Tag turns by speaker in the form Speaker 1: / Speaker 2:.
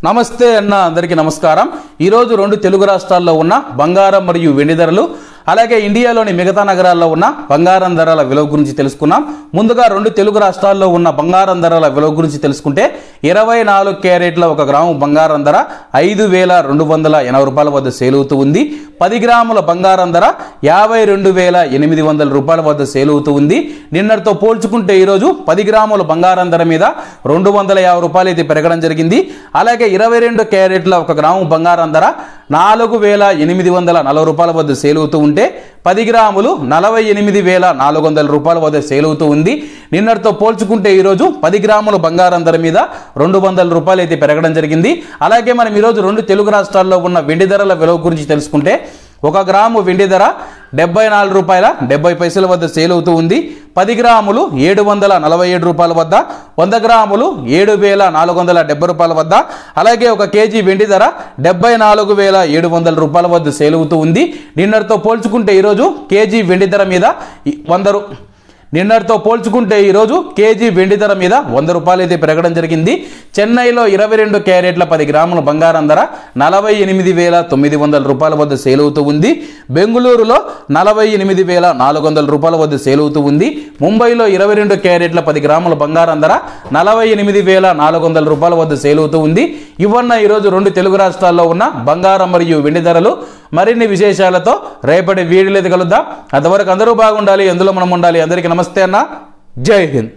Speaker 1: నమస్తే అన్న అందరికీ నమస్కారం। ఈ రోజు రెండు తెలుగు రాష్ట్రాల్లో ఉన్న బంగారం మరియు వెండి ధరలు అలాగే ఇండియాలోని మిగతా నగరాల్లో ఉన్న బంగారం ధరల విలువ గురించి తెలుసుకున్నాం। ముందుగా రెండు తెలుగు రాష్ట్రాల్లో ఉన్న బంగారం ధరల విలువ గురించి తెలుసుకుంటే 24 క్యారెట్ల 1 గ్రాము బంగారం ధర 5280 రూపాయల వద్ద సేల్ అవుతూ ఉంది। 10 గ్రాముల బంగారం ధర 52800 రూపాయల వద్ద సేల్ అవుతూ ఉంది। నిన్నటితో పోల్చుకుంటే ఈ రోజు 10 గ్రాముల బంగారం ధర మీద 250 రూపాయలు అయితే పెరగడం జరిగింది। అలాగే 22 క్యారెట్ల 1 గ్రాము బంగారం ధర 4840 రూపాయల వద్ద సేల్ అవుతూ ఉంటే 10 గ్రాములు 48400 రూపాయల వద్ద సేల్ అవుతూ ఉంది। నిన్నటితో పోల్చుకుంటే ఈ రోజు 10 గ్రాముల బంగారం ధర మీద 200 రూపాయలు అయితే పెరగడం జరిగింది। అలాగే మనం ఈ రోజు రెండు తెలుగు రాష్ట్రాల్లో ఉన్న వెండి ధరల విలువ గురించి తెలుసుకుంటే 1 గ్రాము వెండి ధర 74 రూపాయల 70 పైసల వద్ద సేల్ అవుతూ ఉంది। 10 గ్రాములు 747 రూపాయల వద్ద, 100 గ్రాములు 7470 రూపాయల వద్ద, అలాగే 1 కేజీ వెండి ధర 74700 రూపాయల వద్ద సేల్ అవుతూ ఉంది। నిన్నటితో పోల్చుకుంటే ఈరోజు కేజీ వెండి ధర మీద 100 రూపాయలు అయితే పెరగడం జరిగింది। చెన్నైలో 22 క్యారెట్ల 10 గ్రాముల బంగారం ధర 48900 రూపాయల వద్ద సేల్ అవుతూ ఉంది। బెంగళూరులో 48400 రూపాయల వద్ద సేల్ అవుతూ ఉంది। ముంబైలో 22 క్యారెట్ల 10 గ్రాముల బంగారం ధర 48400 రూపాయల వద్ద సేల్ అవుతూ ఉంది। ఇవన్న ఈరోజు రెండు తెలుగు రాష్ట్రాల్లో ఉన్న బంగారం మరియు వెండి ధరలు। మరిన్ని విశేషాలతో రేపటి వీడియోలో కలుద్దాం। అంతవరకు అందరూ బాగుండాలి, ఎందులో మనం ఉండాలి। అందరికీ నమస్తే అన్న, జై హింద్।